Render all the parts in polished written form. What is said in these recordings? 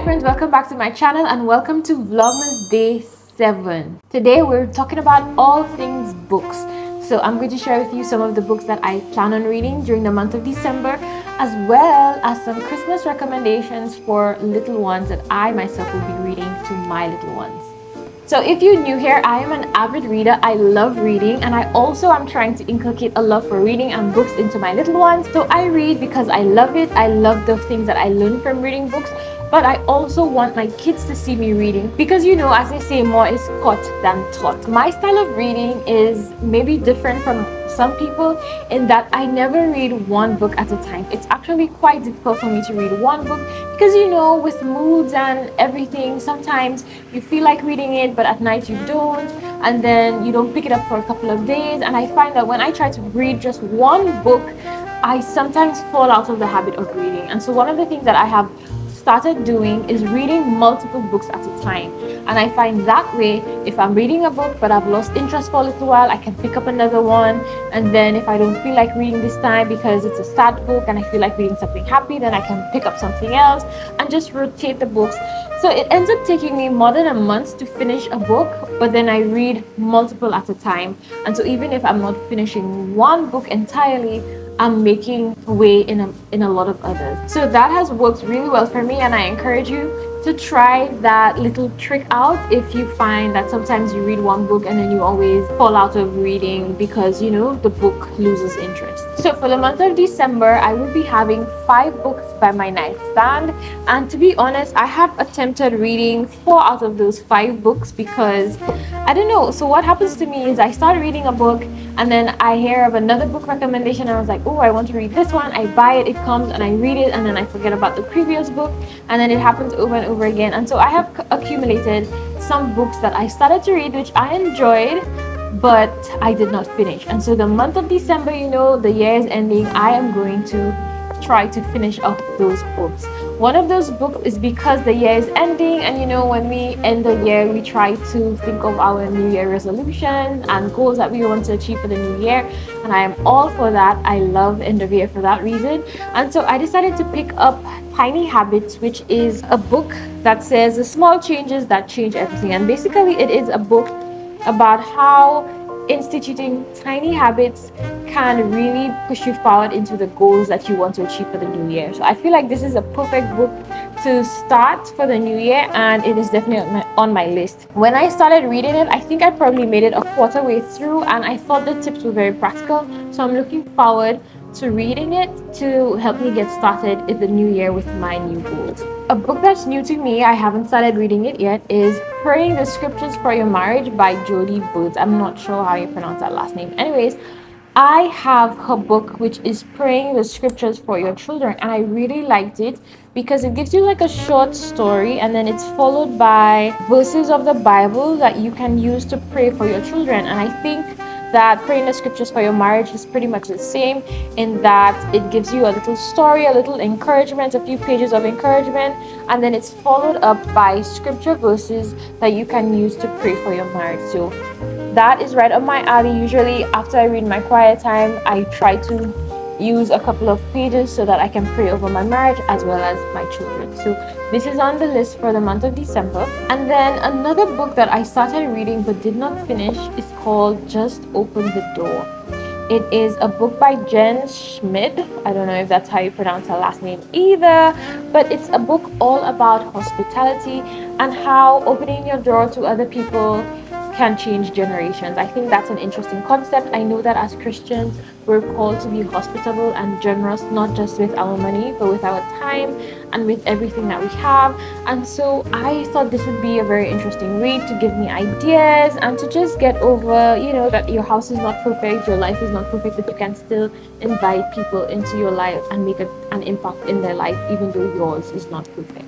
friends, welcome back to my channel and welcome to Vlogmas Day 7. Today we're talking about all things books. So I'm going to share with you some of the books that I plan on reading during the month of December, as well as some Christmas recommendations for little ones that I myself will be reading to my little ones. So if you're new here, I am an avid reader. I love reading, and I also am trying to inculcate a love for reading and books into my little ones. So I read because I love it. I love the things that I learn from reading books, but I also want my kids to see me reading because, you know, as they say, more is caught than taught. My style of reading is maybe different from some people in that I never read one book at a time. It's actually quite difficult for me to read one book because, you know, with moods and everything, sometimes you feel like reading it, but at night you don't, and then you don't pick it up for a couple of days. And I find that when I try to read just one book, I sometimes fall out of the habit of reading. And so one of the things that I have started doing is reading multiple books at a time, and I find that way if I'm reading a book but I've lost interest for a little while, I can pick up another one. And then if I don't feel like reading this time because it's a sad book and I feel like reading something happy, then I can pick up something else and just rotate the books. So it ends up taking me more than a month to finish a book, but then I read multiple at a time. And so even if I'm not finishing one book entirely, I'm making way in a lot of others. So that has worked really well for me, and I encourage you to try that little trick out if you find that sometimes you read one book and then you always fall out of reading because, you know, the book loses interest. So for the month of December, I will be having 5 books by my nightstand, and to be honest, I have attempted reading 4 out of those 5 books because I don't know. So what happens to me is I start reading a book and then I hear of another book recommendation and I was like, oh, I want to read this one. I buy it, it comes, and I read it, and then I forget about the previous book, and then it happens over and over again. And so I have accumulated some books that I started to read which I enjoyed, but I did not finish. And so the month of December, you know, the year is ending, I am going to try to finish off those books. One of those books is because the year is ending, and you know, when we end the year, we try to think of our New Year resolutions and goals that we want to achieve for the new year, and I am all for that. I love end of year for that reason. And so I decided to pick up Tiny Habits, which is a book that says the small changes that change everything. And basically it is a book about how instituting tiny habits can really push you forward into the goals that you want to achieve for the new year. So I feel like this is a perfect book to start for the new year, and it is definitely on my list. When I started reading it, I think I probably made it a quarter way through, and I thought the tips were very practical. So I'm looking forward to reading it to help me get started in the new year with my new goals. A book that's new to me, I haven't started reading it yet, is Praying the Scriptures for Your Marriage by Jodie Boots. I'm not sure how you pronounce that last name. Anyways, I have her book, which is Praying the Scriptures for Your Children, and I really liked it because it gives you like a short story, and then it's followed by verses of the Bible that you can use to pray for your children. And I think that Praying the Scriptures for Your Marriage is pretty much the same in that it gives you a little story, a little encouragement, a few pages of encouragement, and then it's followed up by scripture verses that you can use to pray for your marriage. So that is right up my alley. Usually after I read my quiet time, I try to use a couple of pages so that I can pray over my marriage as well as my children. So this is on the list for the month of December. And then another book that I started reading but did not finish is called Just Open the Door. It is a book by Jen Schmid. I don't know if that's how you pronounce her last name either, but it's a book all about hospitality and how opening your door to other people can change generations. I think that's an interesting concept. I know that as Christians, we're called to be hospitable and generous, not just with our money, but with our time and with everything that we have. And so I thought this would be a very interesting read to give me ideas and to just get over, you know, that your house is not perfect, your life is not perfect, but you can still invite people into your life and make an impact in their life, even though yours is not perfect.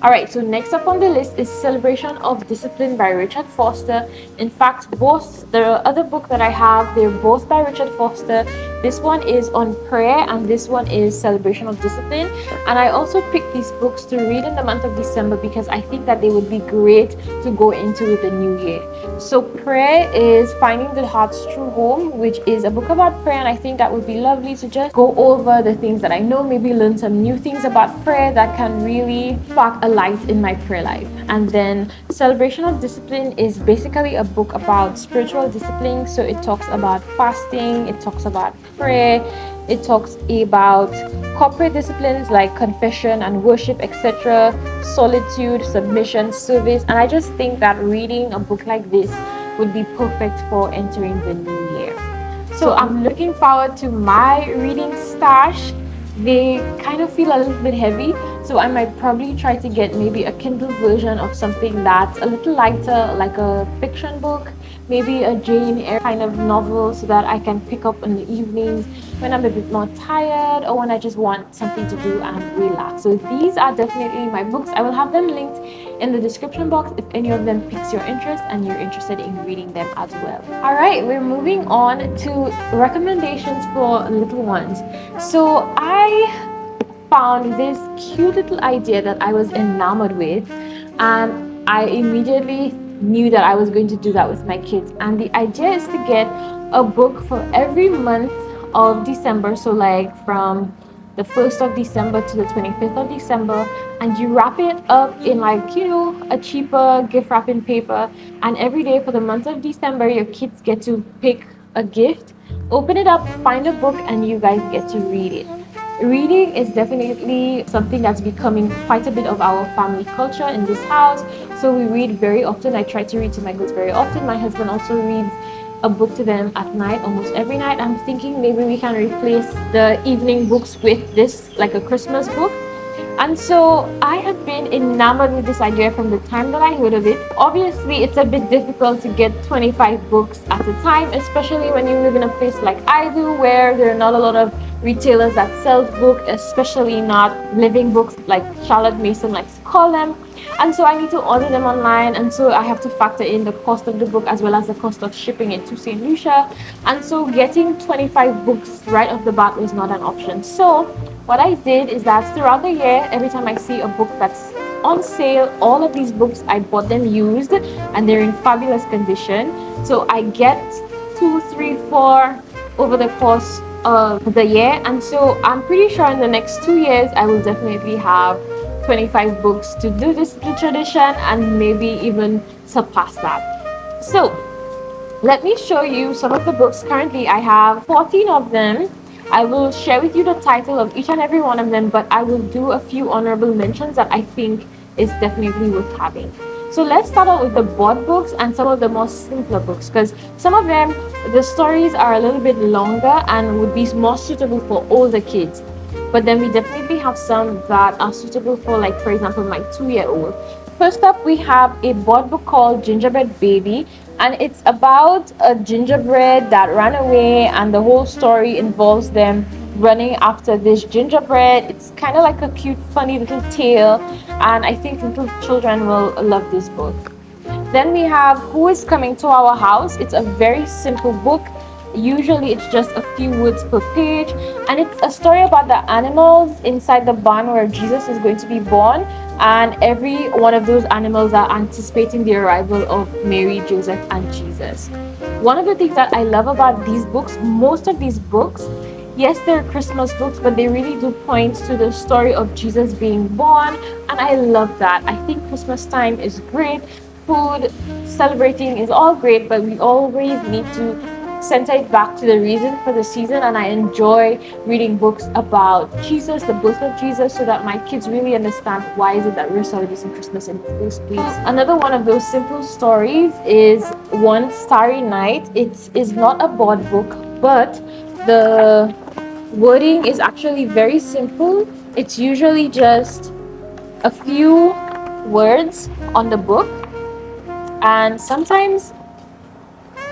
Alright, so next up on the list is Celebration of Discipline by Richard Foster. In fact, both the other book that I have, they're both by Richard Foster. This one is on prayer and this one is celebration of discipline. And I also picked these books to read in the month of December because I think that they would be great to go into the new year. So prayer is Finding the Heart's True Home, which is a book about prayer, and I think that would be lovely to just go over the things that I know, maybe learn some new things about prayer that can really spark a light in my prayer life. And then Celebration of Discipline is basically a book about spiritual discipline. So it talks about fasting, it talks about prayer, it talks about corporate disciplines like confession and worship, etc., solitude, submission, service. And I just think that reading a book like this would be perfect for entering the new year. So I'm looking forward to my reading stash. They kind of feel a little bit heavy, so I might probably try to get maybe a Kindle version of something that's a little lighter, like a fiction book, maybe a Jane Eyre kind of novel, so that I can pick up in the evenings when I'm a bit more tired or when I just want something to do and relax. So these are definitely my books. I will have them linked in the description box if any of them piques your interest and you're interested in reading them as well. All right, we're moving on to recommendations for little ones. So I found this cute little idea that I was enamored with, and I immediately knew that I was going to do that with my kids. And the idea is to get a book for every month of December, so like from the 1st of December to the 25th of December, and you wrap it up in, like, you know, a cheaper gift wrapping paper, and every day for the month of December your kids get to pick a gift, open it up, find a book, and you guys get to read it. Reading is definitely something that's becoming quite a bit of our family culture in this house, so we read very often. I try to read to my kids very often. My husband also reads a book to them at night, almost every night. I'm thinking maybe we can replace the evening books with this, like a Christmas book. And so I have been enamored with this idea from the time that I heard of it. Obviously, it's a bit difficult to get 25 books at a time, especially when you live in a place like I do, where there are not a lot of retailers that sell books, especially not living books like Charlotte Mason likes to call them. And so I need to order them online, and so I have to factor in the cost of the book as well as the cost of shipping it to St. Lucia. And so getting 25 books right off the bat was not an option. So what I did is that throughout the year, every time I see a book that's on sale, all of these books, I bought them used and they're in fabulous condition. So I get 2, 3, 4 over the course of the year. And so I'm pretty sure in the next 2 years I will definitely have 25 books to do this tradition, and maybe even surpass that. So let me show you some of the books. Currently I have 14 of them. I will share with you the title of each and every one of them, but I will do a few honorable mentions that I think is definitely worth having. So let's start out with the board books and some of the more simpler books, because some of them, the stories are a little bit longer and would be more suitable for older kids. But then we definitely have some that are suitable for, like, for example, my 2-year-old. First up, we have a board book called Gingerbread Baby, and it's about a gingerbread that ran away, and the whole story involves them running after this gingerbread. It's kind of like a cute, funny little tale, and I think little children will love this book. Then we have Who is Coming to Our House. It's a very simple book. Usually it's just a few words per page, and it's a story about the animals inside the barn where Jesus is going to be born, and every one of those animals are anticipating the arrival of Mary, Joseph, and Jesus. One of the things that I love about these books, most of these books, yes, they're Christmas books, but they really do point to the story of Jesus being born, and I love that. I think Christmas time is great. Food, celebrating is all great, but we always need to center it back to the reason for the season, and I enjoy reading books about Jesus, the birth of Jesus, so that my kids really understand why is it that we're celebrating Christmas in the first place. Another one of those simple stories is One Starry Night. It is not a board book, but the wording is actually very simple. It's usually just a few words on the book, and sometimes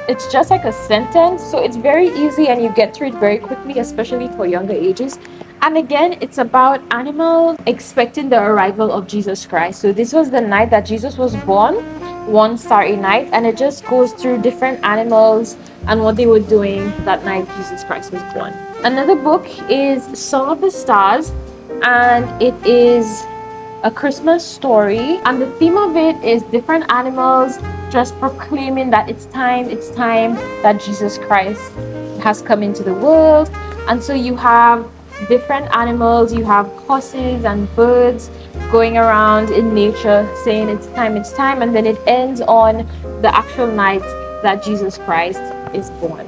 it's just like a sentence, so it's very easy and you get through it very quickly, especially for younger ages. And again, it's about animals expecting the arrival of Jesus Christ. So this was the night that Jesus was born. One Starry Night, and it just goes through different animals and what they were doing that night Jesus Christ was born. Another book is Song of the Stars, and it is a Christmas story, and the theme of it is different animals just proclaiming that it's time that Jesus Christ has come into the world. And so you have different animals, you have horses and birds going around in nature saying it's time, and then it ends on the actual night that Jesus Christ is born.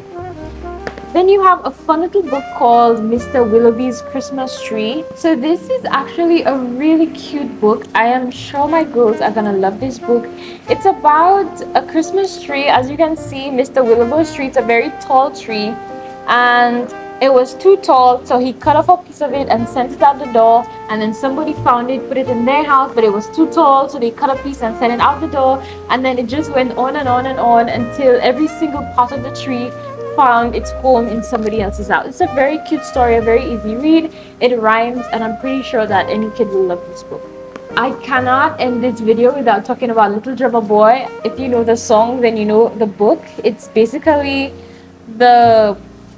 Then you have a fun little book called Mr. Willowby's Christmas Tree. So this is actually a really cute book. I am sure my girls are gonna love this book. It's about a Christmas tree. As you can see, Mr. Willowby's tree, it's a very tall tree, and it was too tall, so he cut off a piece of it and sent it out the door, and then somebody found it, put it in their house, but it was too tall, so they cut a piece and sent it out the door, and then it just went on and on and on until every single part of the tree found its home in somebody else's house. It's a very cute story, a very easy read. It rhymes, and I'm pretty sure that any kid will love this book. I cannot end this video without talking about Little Drummer Boy. If you know the song, then you know the book. It's basically the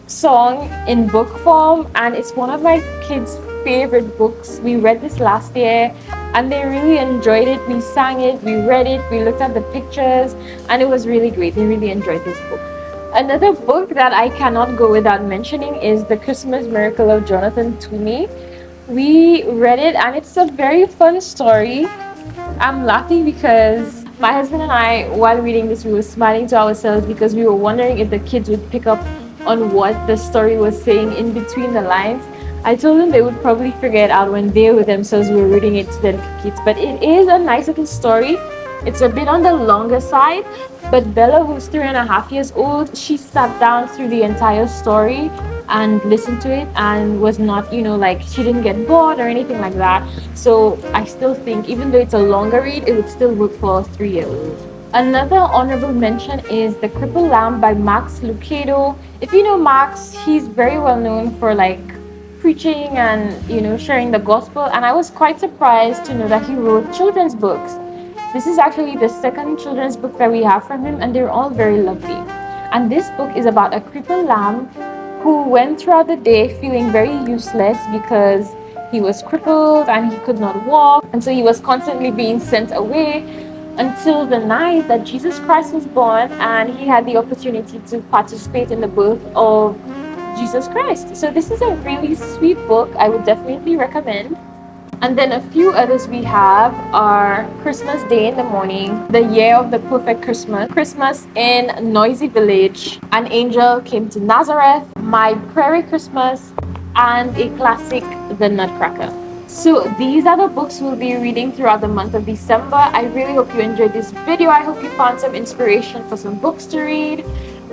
song in book form, and it's one of my kids' favorite books. We read this last year and they really enjoyed it. We sang it, we read it, we looked at the pictures, and it was really great. They really enjoyed this book. Another book that I cannot go without mentioning is The Christmas Miracle of Jonathan Toomey. We read it and it's a very fun story. I'm laughing because my husband and I, while reading this, we were smiling to ourselves because we were wondering if the kids would pick up on what the story was saying in between the lines. I told them they would probably figure it out when they themselves were reading it to their kids, but it is a nice little story. It's a bit on the longer side, but Bella, who's 3.5 years old, she sat down through the entire story and listened to it and was not, like, she didn't get bored or anything like that. So I still think, even though it's a longer read, it would still work for a 3-year-old. Another honorable mention is The Crippled Lamb by Max Lucado. If you know Max, he's very well known for preaching and sharing the gospel, and I was quite surprised to know that he wrote children's books. This is actually the second children's book that we have from him, and they're all very lovely. And this book is about a crippled lamb who went throughout the day feeling very useless because he was crippled and he could not walk, and so he was constantly being sent away until the night that Jesus Christ was born, and he had the opportunity to participate in the birth of Jesus Christ. So this is a really sweet book. I would definitely recommend. And then a few others we have are Christmas Day in the Morning, The Year of the Perfect Christmas, Christmas in Noisy Village, An Angel Came to Nazareth, My Prairie Christmas, and a classic, The Nutcracker. So these are the books we'll be reading throughout the month of December. I really hope you enjoyed this video. I hope you found some inspiration for some books to read,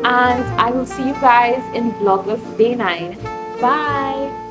and I will see you guys in Vlogmas Day 9. Bye!